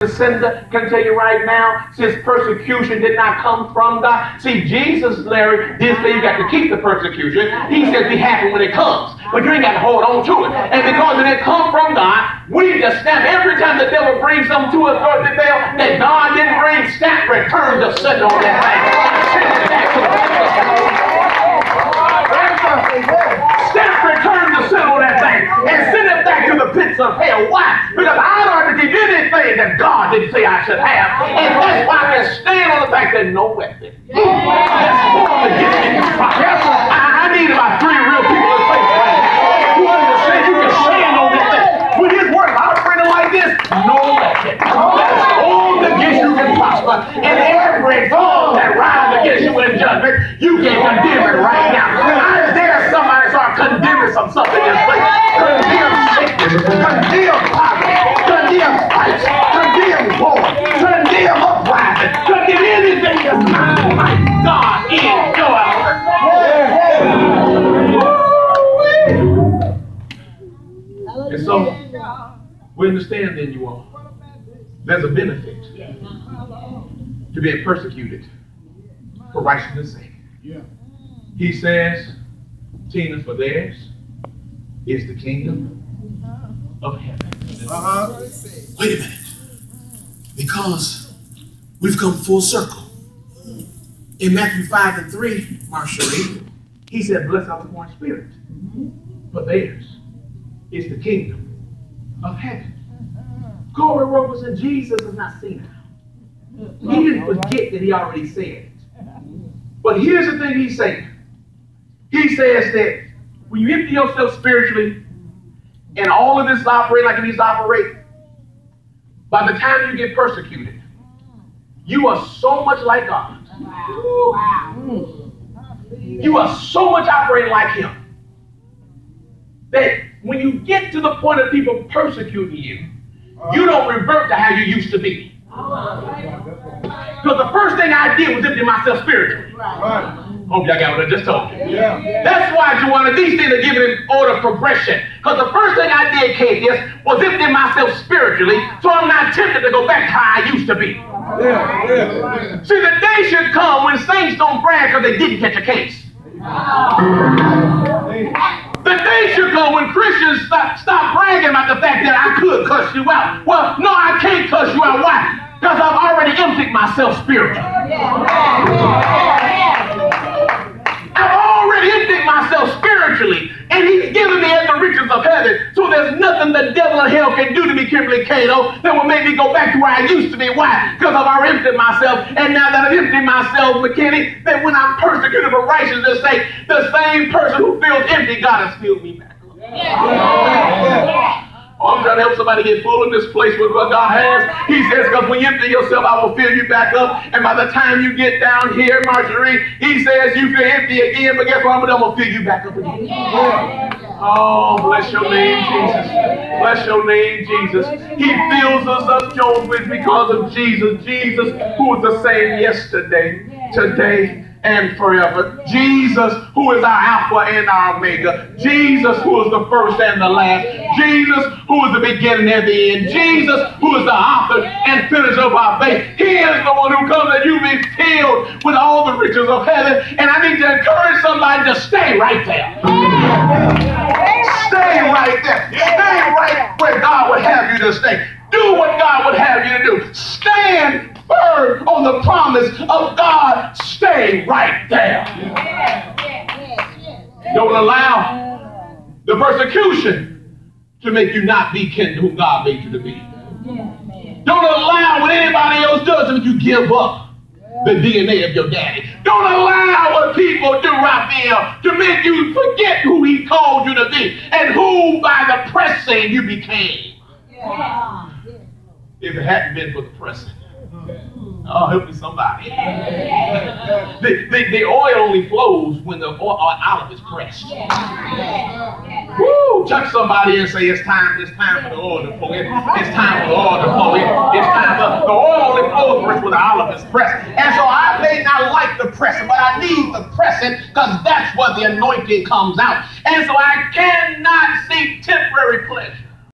The sender can tell you right now, since persecution did not come from God. See, Jesus, Larry, did say you got to keep the persecution. He said be happy when it comes, but you ain't got to hold on to it. And because it didn't come from God, we need to snap. Every time the devil brings something to us, Lord, that God didn't bring, snap, return the sender on that thing. Send it back to the snap, return the sender on that thing, and send it back to the pits of hell. Why? Because I don't have to give anything that God didn't say I should have. And that's why I can stand on the fact that no weapon that's formed against me can prosper. I need about 3 real people in place right now who understand you can stand on that thing. When his word is operating like this, no weapon that's formed against you can prosper. And every tongue that rises against you in judgment, you can condemn it right now. I dare somebody start condemning something in this place. Condemn sickness, condemn poverty, condemn fights, condemn war, condemn uprising, condemn anything that's not like God in your life. And so, we understand then, you all, there's a benefit to being persecuted for righteousness' sake. He says, Tina, for theirs is the kingdom of heaven. Wait a minute. Because we've come full circle. In Matthew 5 and 3, Marjorie, he said, blessed are the poor in spirit, for theirs is the kingdom of heaven. Corey Robertson, Jesus is not seen now. He didn't forget that he already said it. But here's the thing he's saying. He says that when you empty yourself spiritually, and all of this operate like it needs to operate, by the time you get persecuted, you are so much like God. Wow. You are so much operating like him that when you get to the point of people persecuting you, you don't revert to how you used to be. Because the first thing I did was empty myself spiritually. Hope y'all got what I just told you. That's why, Joanna, these things are given in order of progression. Because the first thing I did, Katie, was empty myself spiritually, so I'm not tempted to go back to how I used to be. See, the day should come when saints don't brag because they didn't catch a case. The day should come when Christians stop bragging about the fact that I could cuss you out. Well, no, I can't cuss you out. Why? Because I've already emptied myself spiritually. I've already emptied myself spiritually, and he's given me as the riches of heaven. So there's nothing the devil in hell can do to me, Kimberly Cato, that will make me go back to where I used to be. Why? Because I've already emptied myself, and now that I've emptied myself, McKinney, that when I'm persecuted for righteousness' sake, the same person who feels empty, God has filled me back up. Oh, I'm trying to help somebody get full in this place with what God has. He says, because when you empty yourself, I will fill you back up. And by the time you get down here, Marjorie, he says you feel empty again, but guess what? I'm going to fill you back up again. Oh, bless your name, Jesus. Bless your name, Jesus. He fills us up, Jones, with because of Jesus. Jesus, who is the same yesterday, today, and forever. Jesus, who is our Alpha and our Omega. Jesus, who is the first and the last. Jesus, who is the beginning and the end. Jesus, who is the author and finisher of our faith. He is the one who comes that you be filled with all the riches of heaven. And I need to encourage somebody to stay right there. Stay right there. Stay right where God would have you to stay. Do what God would have you to do. Stand firm on the promise of God. Stay right there. Don't allow the persecution to make you not be who God made you to be. Don't allow what anybody else does to make you give up the DNA of your daddy. Don't allow what people do, Raphael, to make you forget who he called you to be and who by the pressing you became. If it hadn't been for the pressing. Oh, help me somebody. The oil only flows when the olive is pressed. Woo! Touch somebody and say, it's time for the oil to flow. It's time for the oil to flow. It's time for the oil only flows when the olive is pressed. And so I may not like the pressing, but I need the pressing because that's where the anointing comes out. And so I cannot seek temporary pleasure.